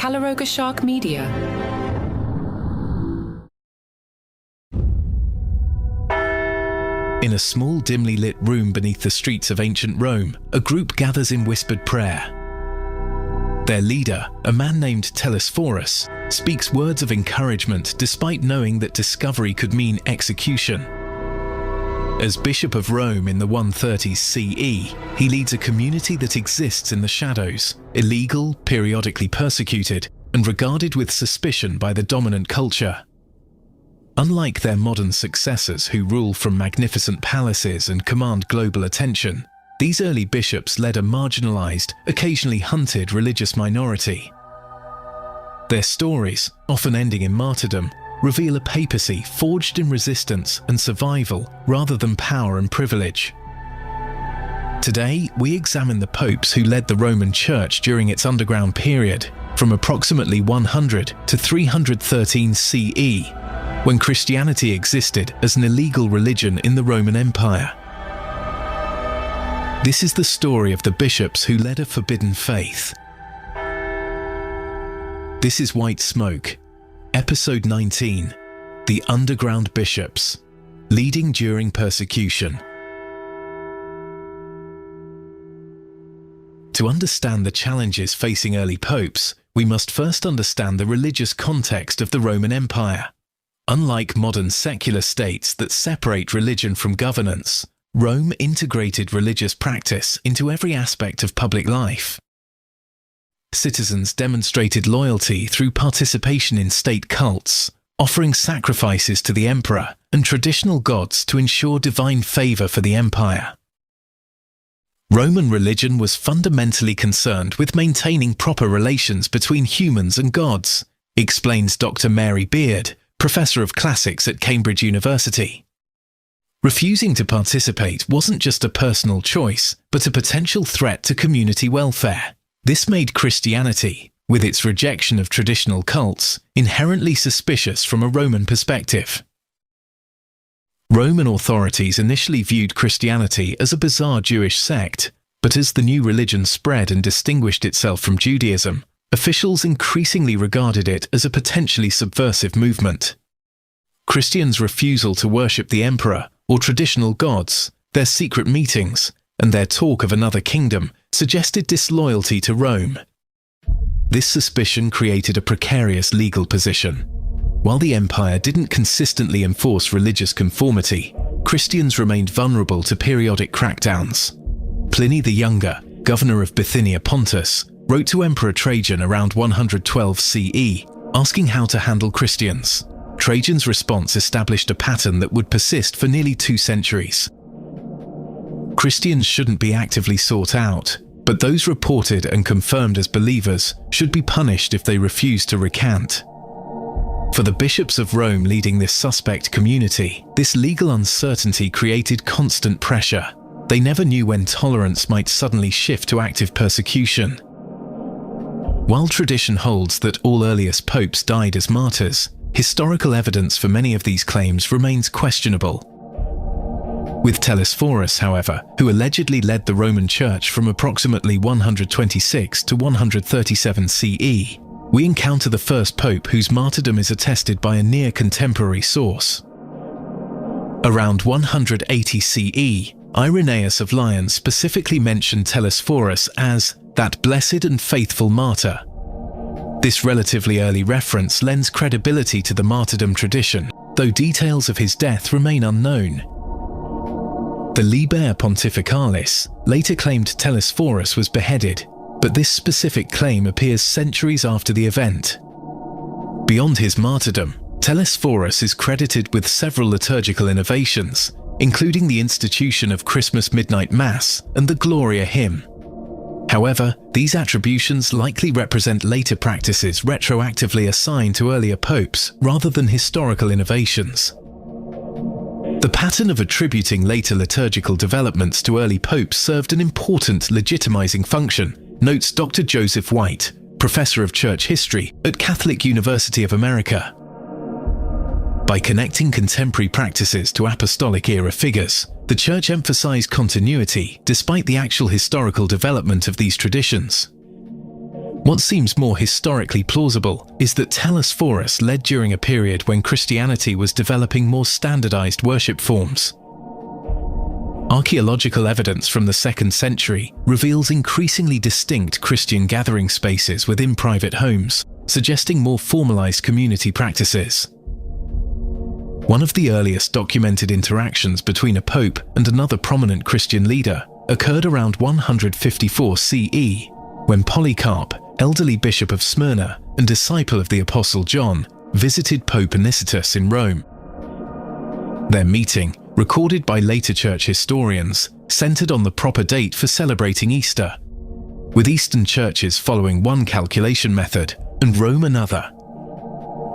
Callistus Media. In a small, dimly lit room beneath the streets of ancient Rome, a group gathers in whispered prayer. Their leader, a man named Telesphorus, speaks words of encouragement despite knowing that discovery could mean execution. As Bishop of Rome in the 130s CE, he leads a community that exists in the shadows, illegal, periodically persecuted, and regarded with suspicion by the dominant culture. Unlike their modern successors who rule from magnificent palaces and command global attention, these early bishops led a marginalized, occasionally hunted religious minority. Their stories, often ending in martyrdom, reveal a papacy forged in resistance and survival rather than power and privilege. Today, we examine the popes who led the Roman Church during its underground period, from approximately 100 to 313 CE, when Christianity existed as an illegal religion in the Roman Empire. This is the story of the bishops who led a forbidden faith. This is White Smoke, Episode 19, The Underground Bishops, Leading During Persecution. To understand the challenges facing early popes, we must first understand the religious context of the Roman Empire. Unlike modern secular states that separate religion from governance, Rome integrated religious practice into every aspect of public life. Citizens demonstrated loyalty through participation in state cults, offering sacrifices to the emperor and traditional gods to ensure divine favor for the empire. Roman religion was fundamentally concerned with maintaining proper relations between humans and gods, explains Dr. Mary Beard, Professor of Classics at Cambridge University. Refusing to participate wasn't just a personal choice, but a potential threat to community welfare. This made Christianity, with its rejection of traditional cults, inherently suspicious from a Roman perspective. Roman authorities initially viewed Christianity as a bizarre Jewish sect, but as the new religion spread and distinguished itself from Judaism, officials increasingly regarded it as a potentially subversive movement. Christians' refusal to worship the emperor or traditional gods, their secret meetings, and their talk of another kingdom suggested disloyalty to Rome. This suspicion created a precarious legal position. While the empire didn't consistently enforce religious conformity, Christians remained vulnerable to periodic crackdowns. Pliny the Younger, governor of Bithynia Pontus, wrote to Emperor Trajan around 112 CE, asking how to handle Christians. Trajan's response established a pattern that would persist for nearly 2 centuries. Christians shouldn't be actively sought out, but those reported and confirmed as believers should be punished if they refused to recant. For the bishops of Rome leading this suspect community, this legal uncertainty created constant pressure. They never knew when tolerance might suddenly shift to active persecution. While tradition holds that all earliest popes died as martyrs, historical evidence for many of these claims remains questionable. With Telesphorus, however, who allegedly led the Roman Church from approximately 126 to 137 CE, we encounter the first pope whose martyrdom is attested by a near-contemporary source. Around 180 CE, Irenaeus of Lyons specifically mentioned Telesphorus as that blessed and faithful martyr. This relatively early reference lends credibility to the martyrdom tradition, though details of his death remain unknown. The Liber Pontificalis later claimed Telesphorus was beheaded, but this specific claim appears centuries after the event. Beyond his martyrdom, Telesphorus is credited with several liturgical innovations, including the institution of Christmas Midnight Mass and the Gloria hymn. However, these attributions likely represent later practices retroactively assigned to earlier popes rather than historical innovations. The pattern of attributing later liturgical developments to early popes served an important legitimizing function, notes Dr. Joseph White, Professor of Church History at Catholic University of America. By connecting contemporary practices to apostolic-era figures, the Church emphasized continuity despite the actual historical development of these traditions. What seems more historically plausible is that Telesphorus led during a period when Christianity was developing more standardized worship forms. Archaeological evidence from the 2nd century reveals increasingly distinct Christian gathering spaces within private homes, suggesting more formalized community practices. One of the earliest documented interactions between a pope and another prominent Christian leader occurred around 154 CE, when Polycarp, elderly bishop of Smyrna and disciple of the Apostle John, visited Pope Anicetus in Rome. Their meeting, recorded by later church historians, centered on the proper date for celebrating Easter, with Eastern churches following one calculation method and Rome another.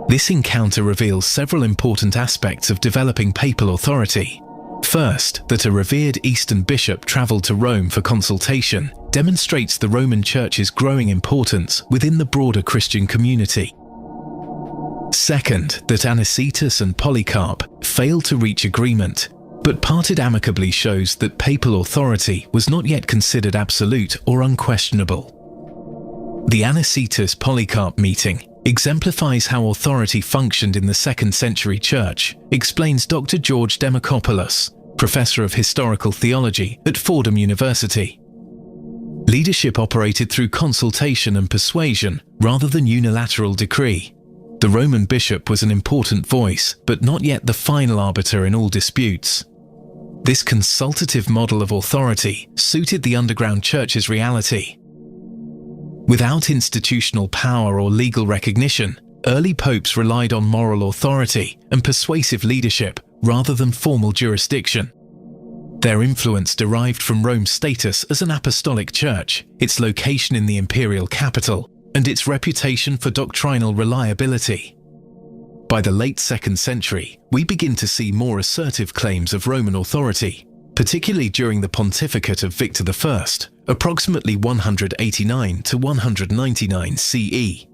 This encounter reveals several important aspects of developing papal authority. First, that a revered Eastern bishop traveled to Rome for consultation demonstrates the Roman Church's growing importance within the broader Christian community. Second, that Anicetus and Polycarp failed to reach agreement, but parted amicably shows that papal authority was not yet considered absolute or unquestionable. The Anicetus-Polycarp meeting exemplifies how authority functioned in the 2nd century church, explains Dr. George Demokopoulos, professor of historical theology at Fordham University. Leadership operated through consultation and persuasion rather than unilateral decree. The Roman bishop was an important voice, but not yet the final arbiter in all disputes. This consultative model of authority suited the underground church's reality. Without institutional power or legal recognition, early popes relied on moral authority and persuasive leadership rather than formal jurisdiction. Their influence derived from Rome's status as an apostolic church, its location in the imperial capital, and its reputation for doctrinal reliability. By the late 2nd century, we begin to see more assertive claims of Roman authority, particularly during the pontificate of Victor I, approximately 189 to 199 CE.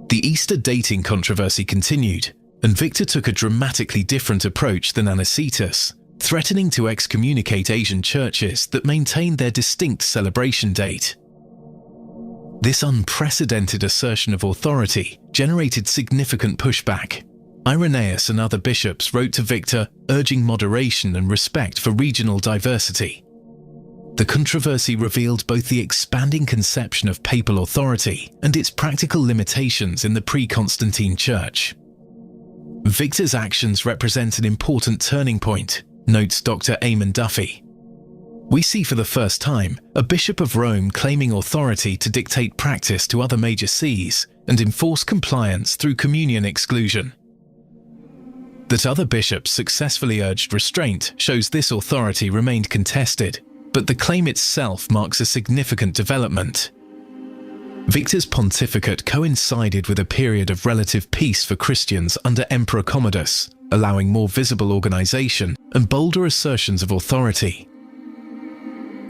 The Easter dating controversy continued, and Victor took a dramatically different approach than Anicetus, threatening to excommunicate Asian churches that maintained their distinct celebration date. This unprecedented assertion of authority generated significant pushback. Irenaeus and other bishops wrote to Victor urging moderation and respect for regional diversity. The controversy revealed both the expanding conception of papal authority and its practical limitations in the pre-Constantine Church. Victor's actions represent an important turning point, notes Dr. Eamon Duffy. We see for the first time a bishop of Rome claiming authority to dictate practice to other major sees and enforce compliance through communion exclusion. That other bishops successfully urged restraint shows this authority remained contested, but the claim itself marks a significant development. Victor's pontificate coincided with a period of relative peace for Christians under Emperor Commodus, allowing more visible organization and bolder assertions of authority.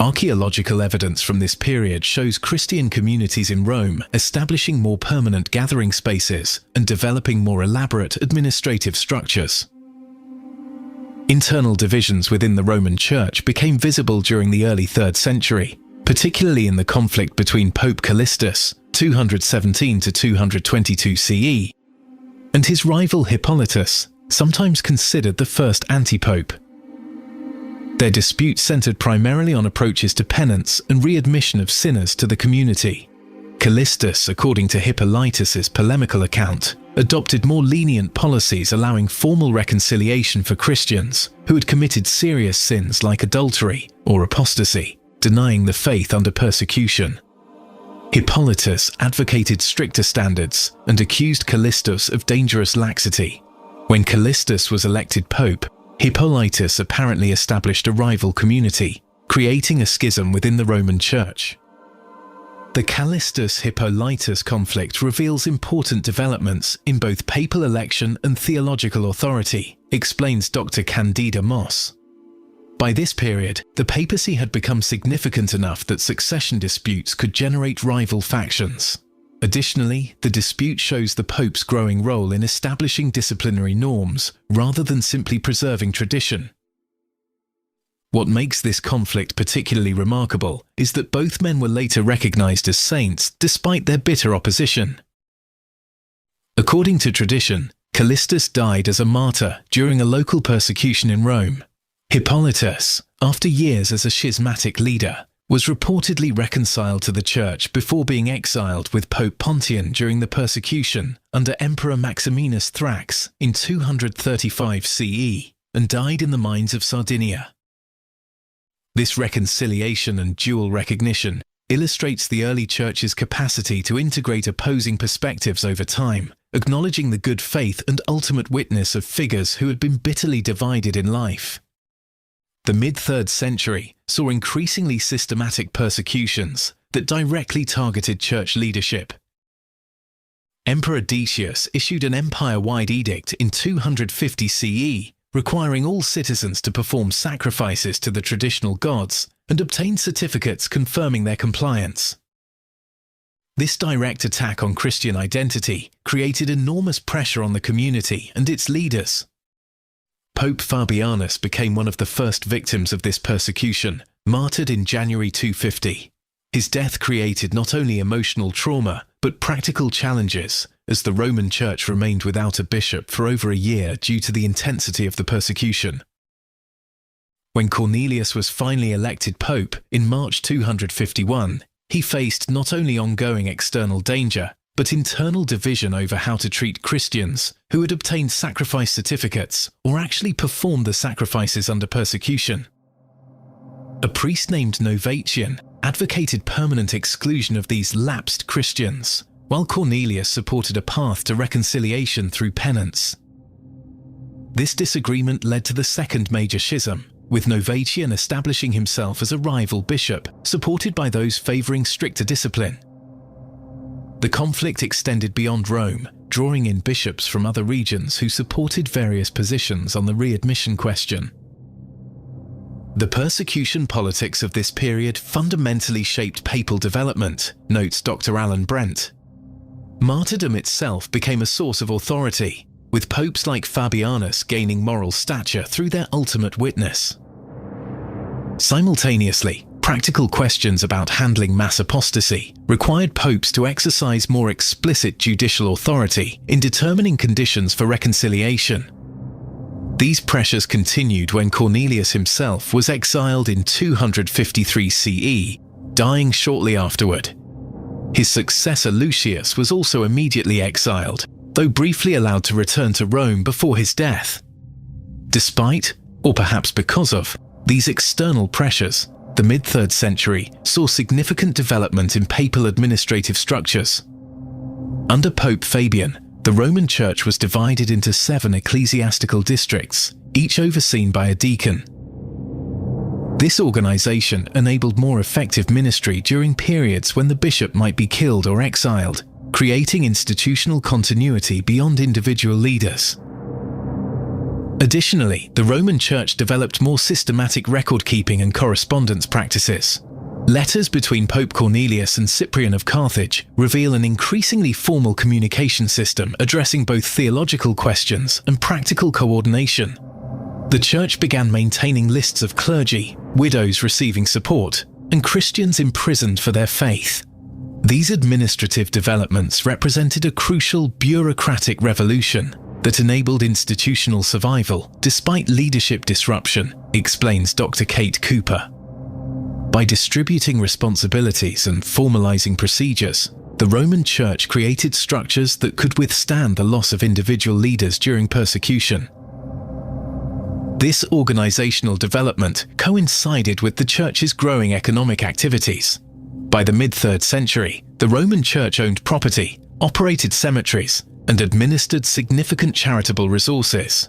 Archaeological evidence from this period shows Christian communities in Rome establishing more permanent gathering spaces and developing more elaborate administrative structures. Internal divisions within the Roman Church became visible during the early 3rd century, particularly in the conflict between Pope Callistus, 217 to 222 CE, and his rival Hippolytus, sometimes considered the first antipope. Their dispute centered primarily on approaches to penance and readmission of sinners to the community. Callistus, according to Hippolytus's polemical account, adopted more lenient policies allowing formal reconciliation for Christians who had committed serious sins like adultery or apostasy, denying the faith under persecution. Hippolytus advocated stricter standards and accused Callistus of dangerous laxity. When Callistus was elected pope, Hippolytus apparently established a rival community, creating a schism within the Roman Church. The Callistus-Hippolytus conflict reveals important developments in both papal election and theological authority, explains Dr. Candida Moss. By this period, the papacy had become significant enough that succession disputes could generate rival factions. Additionally, the dispute shows the Pope's growing role in establishing disciplinary norms rather than simply preserving tradition. What makes this conflict particularly remarkable is that both men were later recognized as saints despite their bitter opposition. According to tradition, Callistus died as a martyr during a local persecution in Rome. Hippolytus, after years as a schismatic leader, was reportedly reconciled to the church before being exiled with Pope Pontian during the persecution under Emperor Maximinus Thrax in 235 CE and died in the mines of Sardinia. This reconciliation and dual recognition illustrates the early church's capacity to integrate opposing perspectives over time, acknowledging the good faith and ultimate witness of figures who had been bitterly divided in life. The mid-3rd century saw increasingly systematic persecutions that directly targeted church leadership. Emperor Decius issued an empire-wide edict in 250 CE, requiring all citizens to perform sacrifices to the traditional gods and obtain certificates confirming their compliance. This direct attack on Christian identity created enormous pressure on the community and its leaders. Pope Fabianus became one of the first victims of this persecution, martyred in January 250. His death created not only emotional trauma, but practical challenges, as the Roman Church remained without a bishop for over a year due to the intensity of the persecution. When Cornelius was finally elected pope in March 251, he faced not only ongoing external danger, but internal division over how to treat Christians who had obtained sacrifice certificates or actually performed the sacrifices under persecution. A priest named Novatian advocated permanent exclusion of these lapsed Christians, while Cornelius supported a path to reconciliation through penance. This disagreement led to the second major schism, with Novatian establishing himself as a rival bishop, supported by those favouring stricter discipline. The conflict extended beyond Rome, drawing in bishops from other regions who supported various positions on the readmission question. The persecution politics of this period fundamentally shaped papal development, notes Dr. Alan Brent. Martyrdom itself became a source of authority, with popes like Fabianus gaining moral stature through their ultimate witness. Simultaneously, practical questions about handling mass apostasy required popes to exercise more explicit judicial authority in determining conditions for reconciliation. These pressures continued when Cornelius himself was exiled in 253 CE, dying shortly afterward. His successor Lucius was also immediately exiled, though briefly allowed to return to Rome before his death. Despite, or perhaps because of, these external pressures, the mid-3rd century saw significant development in papal administrative structures. Under Pope Fabian, the Roman Church was divided into 7 ecclesiastical districts, each overseen by a deacon. This organization enabled more effective ministry during periods when the bishop might be killed or exiled, creating institutional continuity beyond individual leaders. Additionally, the Roman Church developed more systematic record-keeping and correspondence practices. Letters between Pope Cornelius and Cyprian of Carthage reveal an increasingly formal communication system addressing both theological questions and practical coordination. The Church began maintaining lists of clergy, widows receiving support, and Christians imprisoned for their faith. These administrative developments represented a crucial bureaucratic revolution that enabled institutional survival despite leadership disruption, explains Dr. Kate Cooper. By distributing responsibilities and formalizing procedures, the Roman Church created structures that could withstand the loss of individual leaders during persecution. This organizational development coincided with the Church's growing economic activities. By the mid-3rd century, the Roman Church owned property, operated cemeteries, and administered significant charitable resources.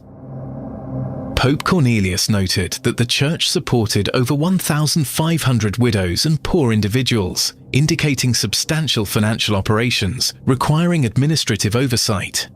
Pope Cornelius noted that the Church supported over 1,500 widows and poor individuals, indicating substantial financial operations requiring administrative oversight.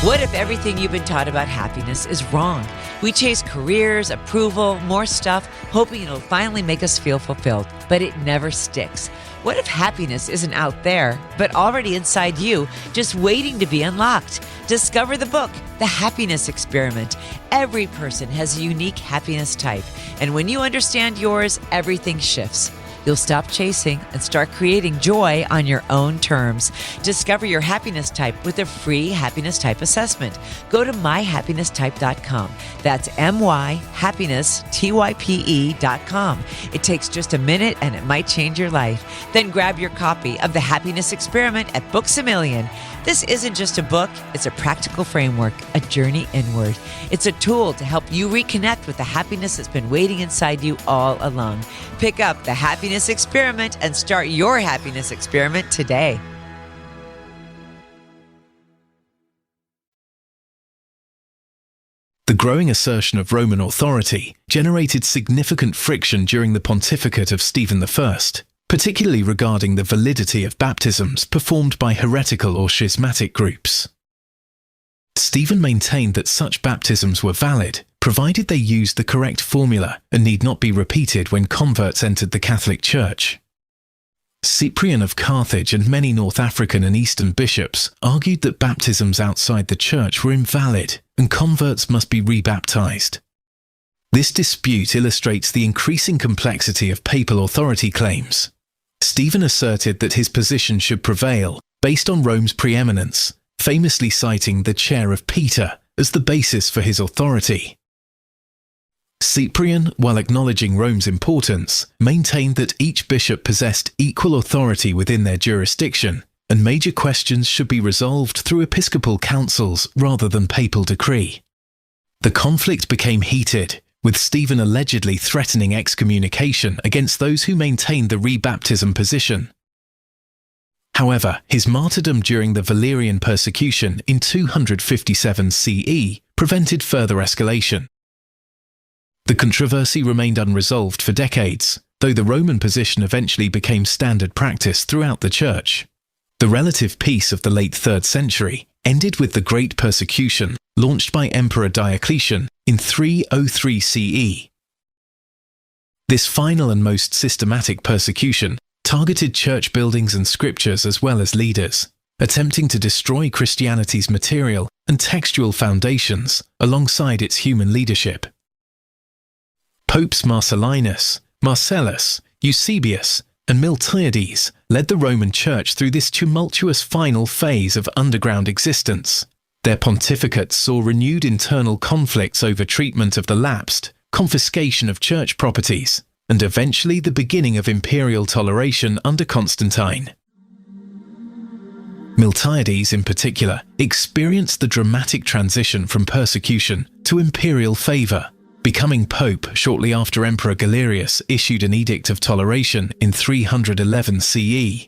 What if everything you've been taught about happiness is wrong? We chase careers, approval, more stuff, hoping it'll finally make us feel fulfilled, but it never sticks. What if happiness isn't out there, but already inside you, just waiting to be unlocked? Discover the book, The Happiness Experiment. Every person has a unique happiness type, and when you understand yours, everything shifts. You'll stop chasing and start creating joy on your own terms. Discover your happiness type with a free happiness type assessment. Go to myhappinnesstype.com. That's myhappiness.com. It takes just a minute and it might change your life. Then grab your copy of The Happiness Experiment at Books A Million. This isn't just a book, it's a practical framework, a journey inward. It's a tool to help you reconnect with the happiness that's been waiting inside you all along. Pick up The Happiness Experiment and start your happiness experiment today. The growing assertion of Roman authority generated significant friction during the pontificate of Stephen I, particularly regarding the validity of baptisms performed by heretical or schismatic groups. Stephen maintained that such baptisms were valid, provided they used the correct formula and need not be repeated when converts entered the Catholic Church. Cyprian of Carthage and many North African and Eastern bishops argued that baptisms outside the Church were invalid and converts must be rebaptized. This dispute illustrates the increasing complexity of papal authority claims. Stephen asserted that his position should prevail based on Rome's preeminence, famously citing the chair of Peter as the basis for his authority. Cyprian, while acknowledging Rome's importance, maintained that each bishop possessed equal authority within their jurisdiction, and major questions should be resolved through episcopal councils rather than papal decree. The conflict became heated, with Stephen allegedly threatening excommunication against those who maintained the rebaptism position. However, his martyrdom during the Valerian persecution in 257 CE prevented further escalation. The controversy remained unresolved for decades, though the Roman position eventually became standard practice throughout the Church. The relative peace of the late 3rd century ended with the Great Persecution launched by Emperor Diocletian in 303 CE. This final and most systematic persecution targeted church buildings and scriptures as well as leaders, attempting to destroy Christianity's material and textual foundations alongside its human leadership. Popes Marcellinus, Marcellus, Eusebius, and Miltiades led the Roman Church through this tumultuous final phase of underground existence. Their pontificates saw renewed internal conflicts over treatment of the lapsed, confiscation of church properties, and eventually the beginning of imperial toleration under Constantine. Miltiades, in particular, experienced the dramatic transition from persecution to imperial favour, becoming pope shortly after Emperor Galerius issued an edict of toleration in 311 CE.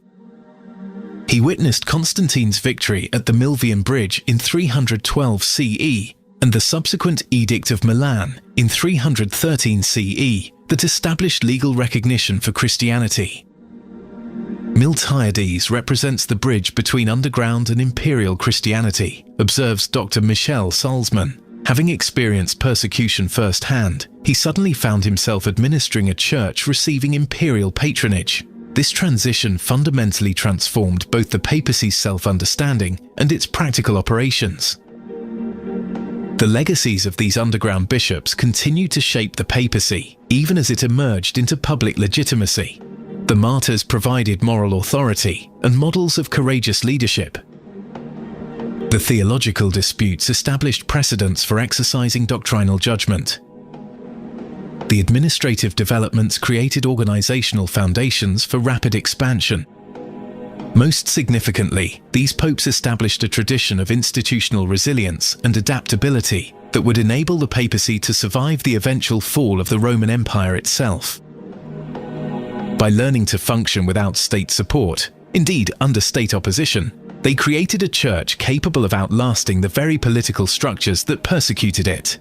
He witnessed Constantine's victory at the Milvian Bridge in 312 CE and the subsequent Edict of Milan in 313 CE that established legal recognition for Christianity. Miltiades represents the bridge between underground and imperial Christianity, observes Dr. Michel Salzman. Having experienced persecution firsthand, he suddenly found himself administering a church receiving imperial patronage. This transition fundamentally transformed both the papacy's self-understanding and its practical operations. The legacies of these underground bishops continued to shape the papacy, even as it emerged into public legitimacy. The martyrs provided moral authority and models of courageous leadership. The theological disputes established precedents for exercising doctrinal judgment. The administrative developments created organizational foundations for rapid expansion. Most significantly, these popes established a tradition of institutional resilience and adaptability that would enable the papacy to survive the eventual fall of the Roman Empire itself. By learning to function without state support, indeed under state opposition, they created a church capable of outlasting the very political structures that persecuted it.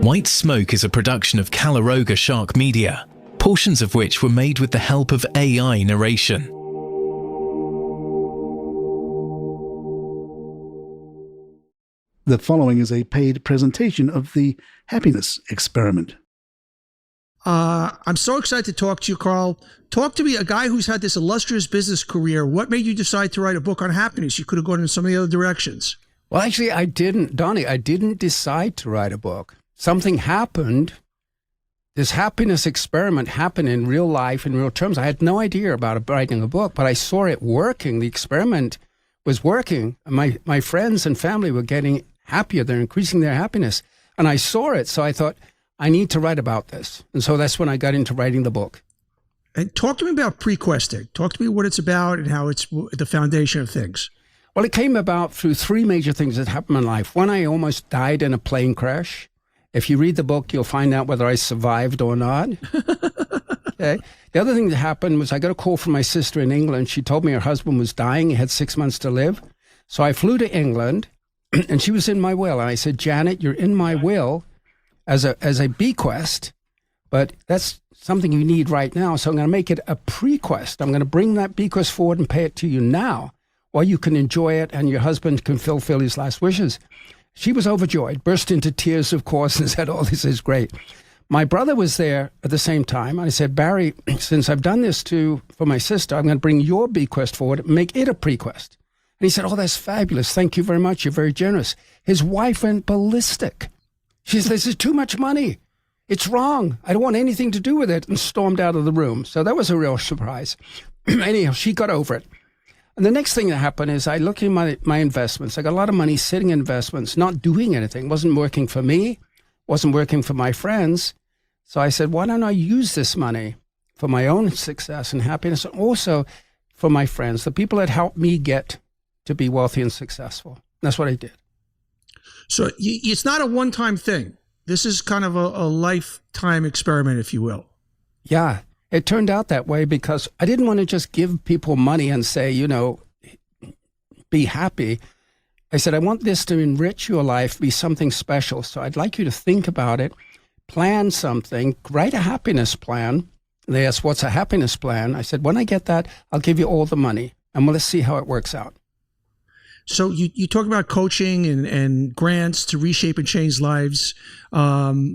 White Smoke is a production of Calaroga Shark Media, portions of which were made with the help of AI narration. The following is a paid presentation of the Happiness Experiment. I'm so excited to talk to you, Carl. Talk to me, a guy who's had this illustrious business career. What made you decide to write a book on happiness? You could have gone in some of the other directions. Well, actually, I didn't, Donnie. I didn't decide to write a book. Something happened. This happiness experiment happened in real life, in real terms. I had no idea about writing a book, but I saw it working. The experiment was working. My friends and family were getting happier. They're increasing their happiness. And I saw it, so I thought, I need to write about this. And so that's when I got into writing the book. And talk to me about pre-questing. Talk to me what it's about and how it's the foundation of things. Well, it came about through three major things that happened in my life. One, I almost died in a plane crash. If you read the book, you'll find out whether I survived or not. Okay. The other thing that happened was I got a call from my sister in England. She told me her husband was dying. He had 6 months to live. So I flew to England, and she was in my will. And I said, Janet, you're in my will as a bequest, but that's something you need right now. So I'm going to make it a prequest. I'm going to bring that bequest forward and pay it to you now, while you can enjoy it and your husband can fulfill his last wishes. She was overjoyed, burst into tears, of course, and said, oh, this is great. My brother was there at the same time. I said, Barry, since I've done this for my sister, I'm going to bring your bequest forward and make it a prequest. And he said, oh, that's fabulous. Thank you very much. You're very generous. His wife went ballistic. She said, this is too much money. It's wrong. I don't want anything to do with it, and stormed out of the room. So that was a real surprise. Anyhow, she got over it. And the next thing that happened is I looked at my investments. I got a lot of money sitting in investments, not doing anything. It wasn't working for me, wasn't working for my friends. So I said, why don't I use this money for my own success and happiness, and also for my friends, the people that helped me get to be wealthy and successful. And that's what I did. So it's not a one-time thing. This is kind of a lifetime experiment, if you will. Yeah. It turned out that way because I didn't want to just give people money and say, be happy. I said, I want this to enrich your life, be something special. So I'd like you to think about it, plan something, write a happiness plan. They asked, what's a happiness plan? I said, when I get that, I'll give you all the money, and let's see how it works out. So you talk about coaching and grants to reshape and change lives,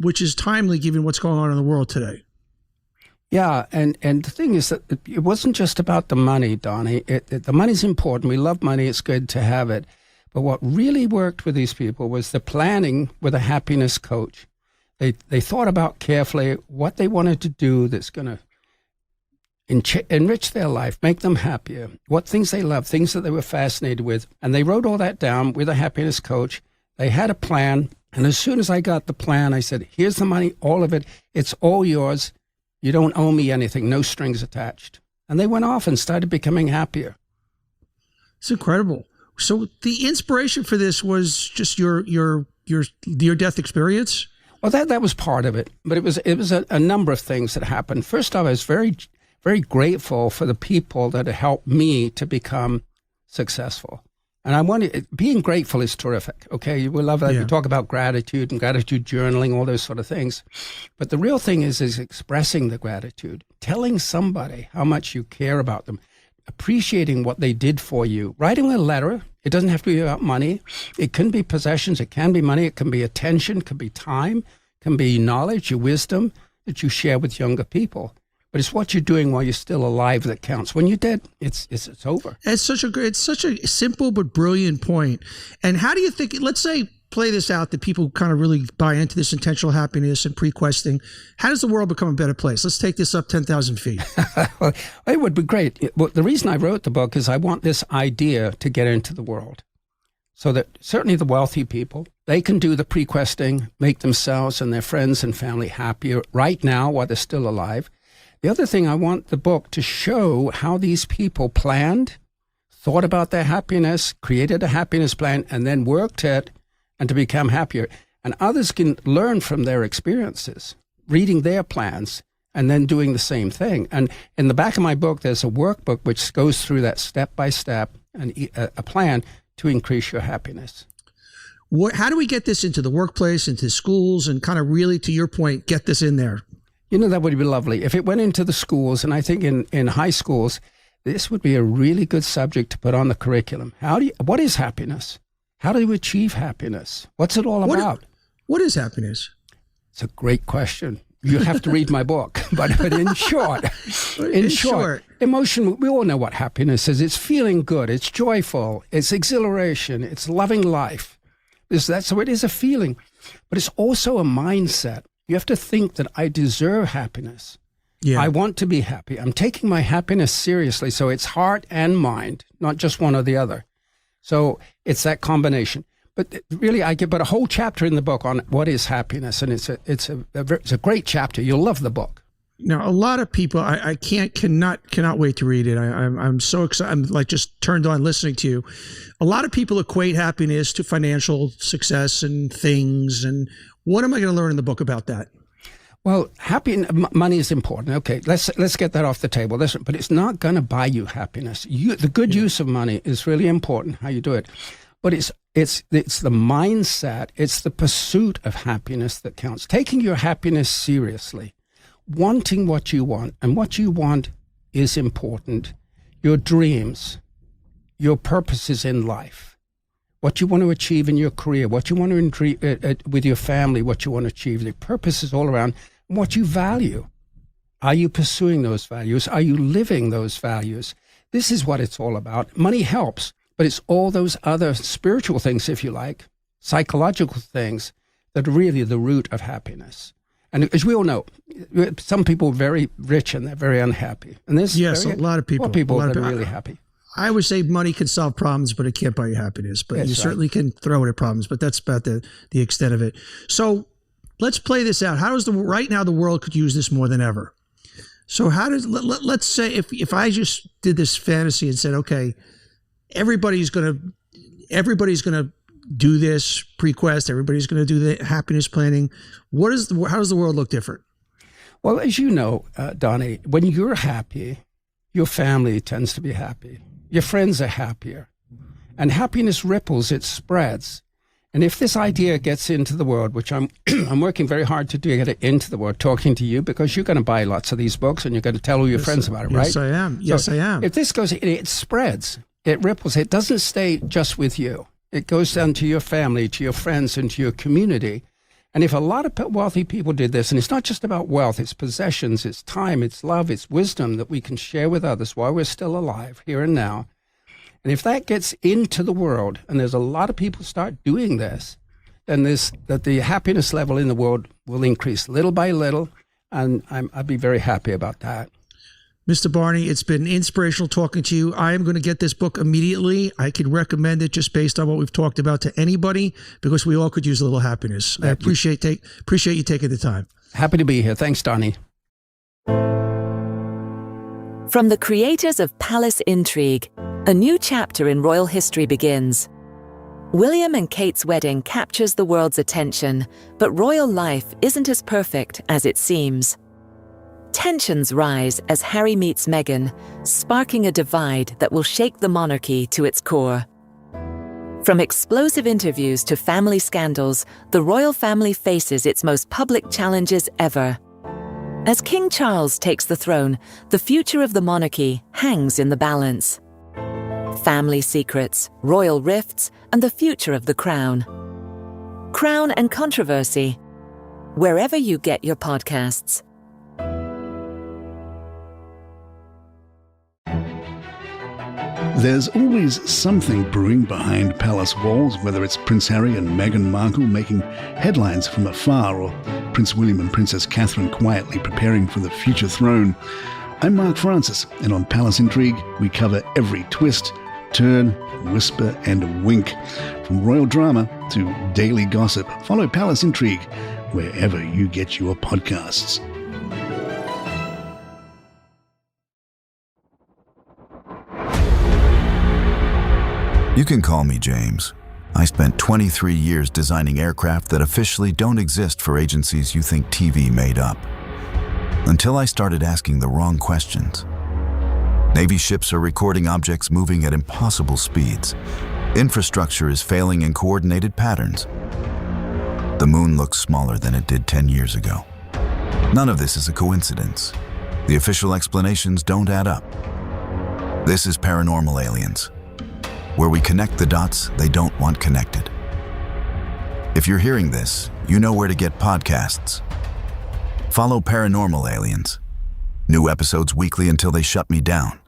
which is timely given what's going on in the world today. Yeah, and the thing is that it wasn't just about the money, Donnie. The money's important. We love money. It's good to have it. But what really worked with these people was the planning with a happiness coach. They thought about carefully what they wanted to do that's going to enrich their life, make them happier, what things they love, things that they were fascinated with. And they wrote all that down with a happiness coach. They had a plan. And as soon as I got the plan, I said, here's the money, all of it. It's all yours. You don't owe me anything, no strings attached. And they went off and started becoming happier. It's incredible. So the inspiration for this was just your near-death experience? Well, that was part of it, but it was a number of things that happened. First off, I was very, very grateful for the people that had helped me to become successful. And being grateful is terrific, okay? We love that. Yeah. We talk about gratitude and gratitude journaling, all those sort of things. But the real thing is expressing the gratitude, telling somebody how much you care about them, appreciating what they did for you, writing a letter. It doesn't have to be about money. It can be possessions. It can be money. It can be attention. It can be time. It can be knowledge, your wisdom that you share with younger people. But it's what you're doing while you're still alive that counts. When you're dead, it's over. It's such a simple but brilliant point. And how do you think? Let's say play this out that people kind of really buy into this intentional happiness and pre-questing. How does the world become a better place? Let's take this up 10,000 feet. Well, it would be great. Well, the reason I wrote the book is I want this idea to get into the world, so that certainly the wealthy people, they can do the pre-questing, make themselves and their friends and family happier right now while they're still alive. The other thing, I want the book to show how these people planned, thought about their happiness, created a happiness plan, and then worked it and to become happier. And others can learn from their experiences, reading their plans and then doing the same thing. And in the back of my book, there's a workbook which goes through that step by step and a plan to increase your happiness. How do we get this into the workplace, into schools, and kind of really, to your point, get this in there? That would be lovely. If it went into the schools, and I think in high schools, this would be a really good subject to put on the curriculum. What is happiness? How do you achieve happiness? What's it all about? What is happiness? It's a great question. You have to read my book. But in short, emotion, we all know what happiness is. It's feeling good. It's joyful. It's exhilaration. It's loving life. So it is a feeling. But it's also a mindset. You have to think that I deserve happiness. Yeah. I want to be happy. I'm taking my happiness seriously. So it's heart and mind, not just one or the other. So it's that combination. But really, I give a whole chapter in the book on what is happiness, and it's a great chapter. You'll love the book. Now, a lot of people, I cannot wait to read it. I'm so excited. I'm like just turned on listening to you. A lot of people equate happiness to financial success and things. And what am I going to learn in the book about that? Well, money is important. Okay, let's get that off the table. But it's not going to buy you happiness. The good use of money is really important. How you do it, but it's the mindset. It's the pursuit of happiness that counts. Taking your happiness seriously. Wanting what you want, and what you want is important. Your dreams, your purposes in life, what you want to achieve in your career, what you want to with your family, what you want to achieve, the purposes all around, and what you value. Are you pursuing those values? Are you living those values? This is what it's all about. Money helps, but it's all those other spiritual things, if you like, psychological things that are really the root of happiness. And as we all know, some people are very rich and they're very unhappy. And there's a lot of people. That are really happy. I would say money can solve problems, but it can't buy you happiness. But you certainly can throw it at problems. But that's about the extent of it. So let's play this out. How does right now the world could use this more than ever? So let's say if I just did this fantasy and said, okay, everybody's gonna do this pre-quest. Everybody's going to do the happiness planning. How does the world look different? Well, as you know, Donnie, when you're happy, your family tends to be happy. Your friends are happier. And happiness ripples, it spreads. And if this idea gets into the world, which I'm working very hard to do, get it into the world, talking to you, because you're going to buy lots of these books and you're going to tell all your friends about it, right? Yes, I am. Yes, I am. If this goes, it spreads. It ripples. It doesn't stay just with you. It goes down to your family, to your friends, and to your community. And if a lot of wealthy people did this, and it's not just about wealth, it's possessions, it's time, it's love, it's wisdom that we can share with others while we're still alive, here and now. And if that gets into the world, and there's a lot of people start doing this, then the happiness level in the world will increase little by little, and I'd be very happy about that. Mr. Barney, it's been inspirational talking to you. I am going to get this book immediately. I can recommend it just based on what we've talked about to anybody, because we all could use a little happiness. I appreciate you taking the time. Happy to be here. Thanks, Donnie. From the creators of Palace Intrigue, a new chapter in royal history begins. William and Kate's wedding captures the world's attention, but royal life isn't as perfect as it seems. Tensions rise as Harry meets Meghan, sparking a divide that will shake the monarchy to its core. From explosive interviews to family scandals, the royal family faces its most public challenges ever. As King Charles takes the throne, the future of the monarchy hangs in the balance. Family secrets, royal rifts, and the future of the crown. Crown and Controversy, wherever you get your podcasts. There's always something brewing behind palace walls, whether it's Prince Harry and Meghan Markle making headlines from afar, or Prince William and Princess Catherine quietly preparing for the future throne. I'm Mark Francis, and on Palace Intrigue, we cover every twist, turn, whisper, and wink. From royal drama to daily gossip, follow Palace Intrigue wherever you get your podcasts. You can call me James. I spent 23 years designing aircraft that officially don't exist for agencies you think TV made up. Until I started asking the wrong questions. Navy ships are recording objects moving at impossible speeds. Infrastructure is failing in coordinated patterns. The moon looks smaller than it did 10 years ago. None of this is a coincidence. The official explanations don't add up. This is Paranormal Aliens, where we connect the dots they don't want connected. If you're hearing this, you know where to get podcasts. Follow Paranormal Aliens. New episodes weekly until they shut me down.